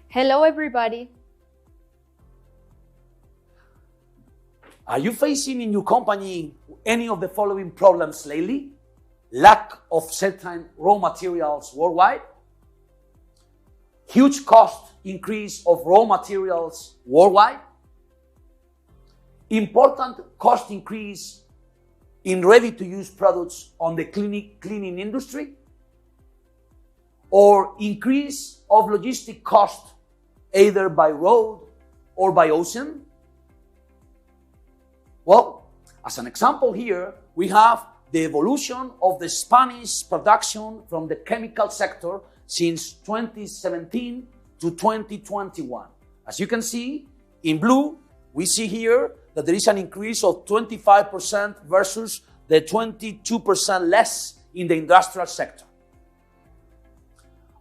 Hello, everybody. Are you facing in your company any of the following problems lately? Lack of certain raw materials worldwide, huge cost increase of raw materials worldwide, important cost increase in ready-to-use products on the cleaning industry, or increase of logistic cost either by road or by ocean? Well, as an example here, we have the evolution of the Spanish production from the chemical sector since 2017 to 2021. As you can see, in blue, we see here that there is an increase of 25% versus the 22% less in the industrial sector.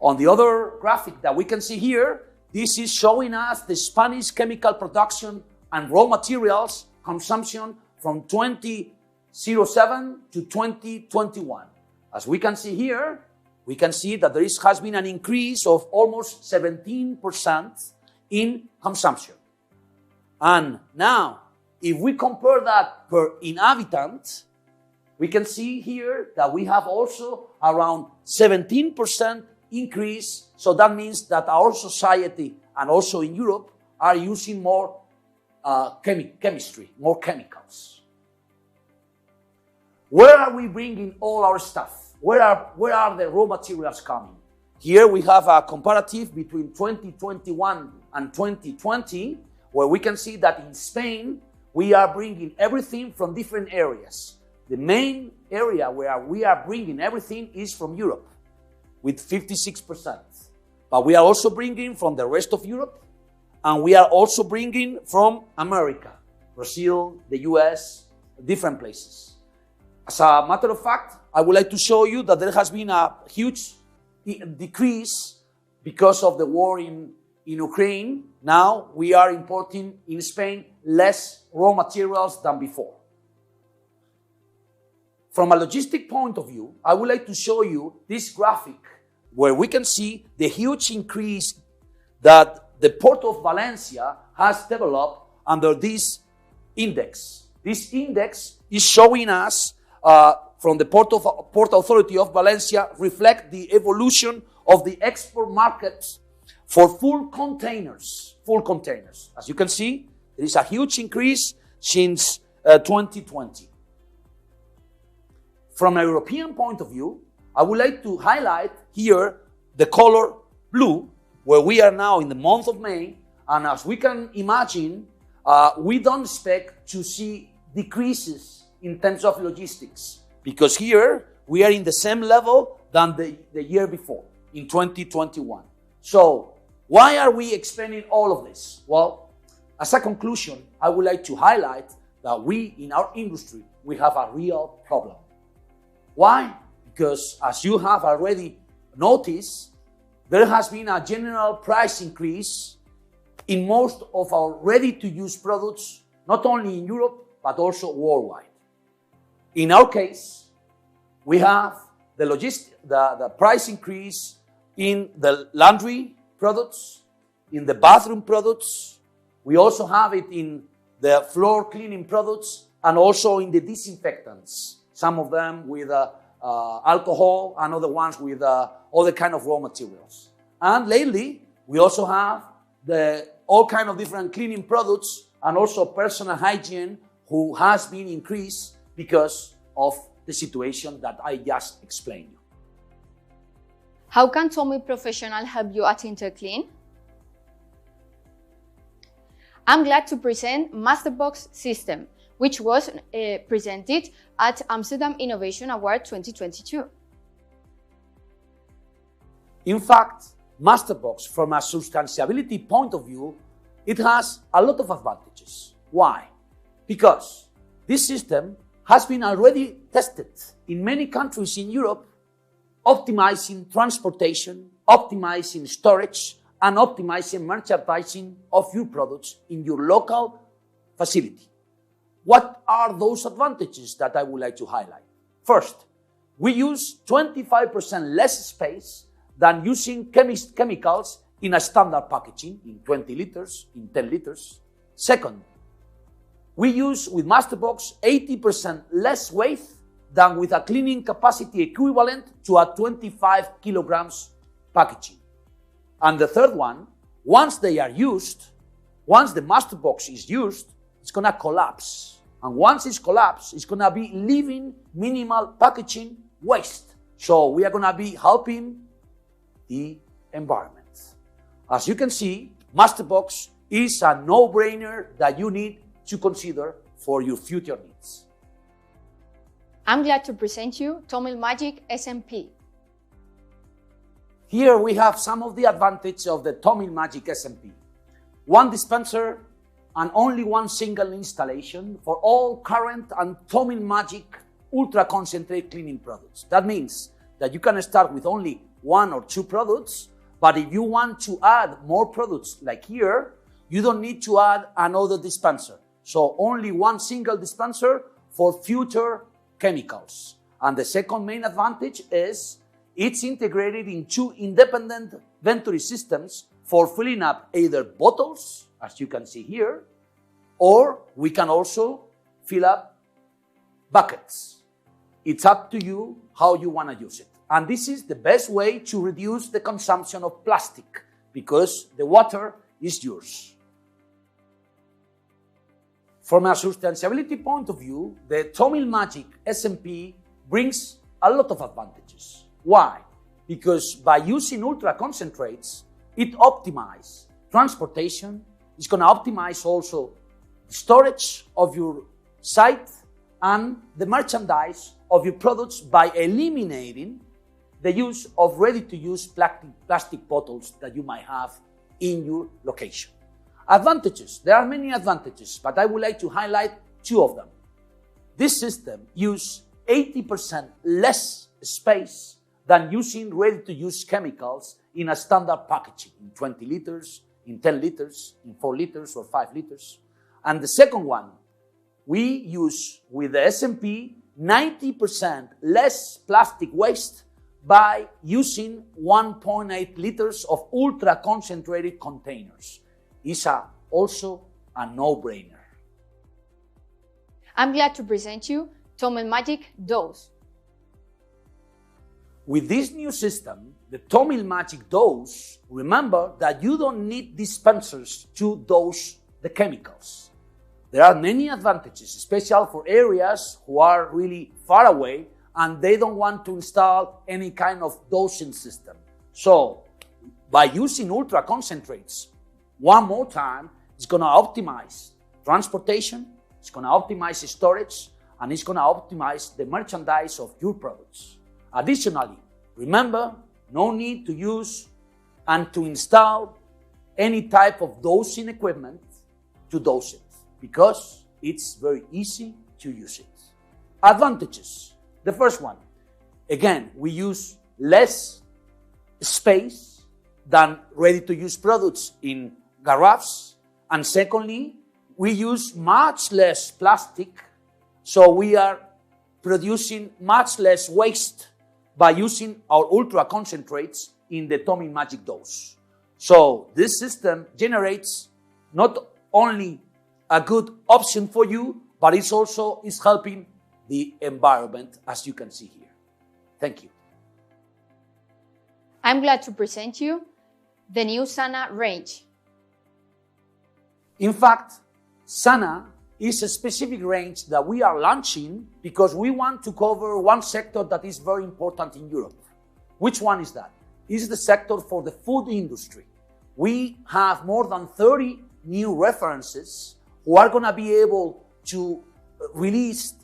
On the other graphic that we can see here, this is showing us the Spanish chemical production and raw materials consumption from 2007 to 2021. As we can see here, we can see that there has been an increase of almost 17% in consumption. And now, if we compare that per inhabitant, we can see here that we have also around 17% increase. So that means that our society and also in Europe are using more chemistry, more chemicals. Where are we bringing all our stuff? Where are the raw materials coming? Here we have a comparative between 2021 and 2020, where we can see that in Spain, we are bringing everything from different areas. The main area where we are bringing everything is from Europe, with 56%. But we are also bringing from the rest of Europe, and we are also bringing from America, Brazil, the US, different places. As a matter of fact, I would like to show you that there has been a huge decrease because of the war in Ukraine. Now we are importing in Spain less raw materials than before. From a logistic point of view, I would like to show you this graphic where we can see the huge increase that the Port of Valencia has developed under this index. This index is showing us from the Port Authority of Valencia reflect the evolution of the export markets for full containers. As you can see, there is a huge increase since 2020. From a European point of view, I would like to highlight here the color blue, where we are now in the month of May, and as we can imagine, we don't expect to see decreases in terms of logistics, because here we are in the same level than the year before, in 2021. So why are we explaining all of this? Well, as a conclusion, I would like to highlight that we, in our industry, we have a real problem. Why? Because as you have already noticed, there has been a general price increase in most of our ready-to-use products, not only in Europe, but also worldwide. In our case, we have the price increase in the laundry products, in the bathroom products. We also have it in the floor cleaning products and also in the disinfectants, some of them with alcohol and other ones with other kind of raw materials. And lately, we also have all kind of different cleaning products and also personal hygiene who has been increased because of the situation that I just explained. How can Thomil Professional help you at Interclean? I'm glad to present Masterbox system, which was presented at Amsterdam Innovation Award 2022. In fact, Masterbox, from a sustainability point of view, it has a lot of advantages. Why? Because this system has been already tested in many countries in Europe, optimizing transportation, optimizing storage, and optimizing merchandising of your products in your local facility. What are those advantages that I would like to highlight? First, we use 25% less space than using chemicals in a standard packaging, in 20 liters, in 10 liters. Second, we use with Masterbox 80% less weight than with a cleaning capacity equivalent to a 25 kilograms packaging. And the third one, once they are used, once the Masterbox is used, it's gonna collapse. And once it's collapsed, it's gonna be leaving minimal packaging waste. So we are gonna be helping the environment. As you can see, Masterbox is a no-brainer that you need to consider for your future needs. I'm glad to present you THOMILMAGIC SMP. Here we have some of the advantages of the THOMILMAGIC SMP. One dispenser and only one single installation for all current and THOMILMAGIC ultra concentrate cleaning products. That means that you can start with only one or two products, but if you want to add more products like here, you don't need to add another dispenser. So only one single dispenser for future chemicals. And the second main advantage is it's integrated in two independent Venturi systems for filling up either bottles, as you can see here, or we can also fill up buckets. It's up to you how you want to use it. And this is the best way to reduce the consumption of plastic because the water is yours. From a sustainability point of view, the THOMILMAGIC SMP brings a lot of advantages. Why? Because by using ultra concentrates, it optimizes transportation. It's going to optimize also storage of your site and the merchandise of your products by eliminating the use of ready-to-use plastic bottles that you might have in your location. Advantages. There are many advantages, but I would like to highlight two of them. This system uses 80% less space than using ready-to-use chemicals in a standard packaging, in 20 liters, in 10 liters, in 4 liters or 5 liters. And the second one, we use with the SMP 90% less plastic waste by using 1.8 liters of ultra-concentrated containers. It's also a no-brainer. I'm glad to present you THOMILMAGIC Dose. With this new system, the THOMILMAGIC Dose, remember that you don't need dispensers to dose the chemicals. There are many advantages, especially for areas who are really far away and they don't want to install any kind of dosing system. So, by using ultra concentrates, one more time, it's going to optimize transportation, it's going to optimize storage, and it's going to optimize the merchandise of your products. Additionally, remember, no need to use and to install any type of dosing equipment to dose it because it's very easy to use it. Advantages. The first one, again, we use less space than ready-to-use products in garages. And secondly, we use much less plastic, so we are producing much less waste by using our ultra concentrates in the THOMILMAGIC Dose. So this system generates not only a good option for you, but it's also is helping the environment, as you can see here. Thank you. I'm glad to present you the new Sana range. In fact, Sana is a specific range that we are launching because we want to cover one sector that is very important in Europe. Which one is that? It's the sector for the food industry. We have more than 30 new references who are going to be able to release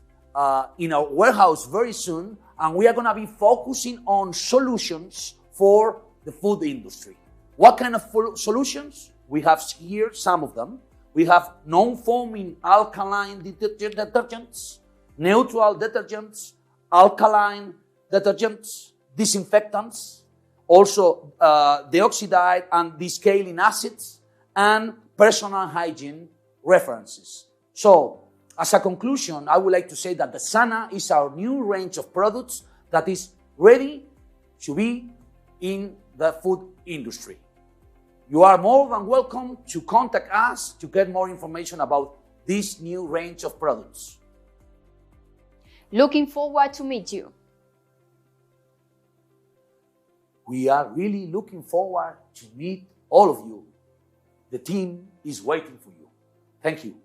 in our warehouse very soon, and we are going to be focusing on solutions for the food industry. What kind of solutions? We have here some of them. We have non-foaming alkaline detergents, neutral detergents, alkaline detergents, disinfectants, also deoxide and descaling acids, and personal hygiene references. So, as a conclusion, I would like to say that the Sana is our new range of products that is ready to be in the food industry. You are more than welcome to contact us to get more information about this new range of products. Looking forward to meet you. We are really looking forward to meet all of you. The team is waiting for you. Thank you.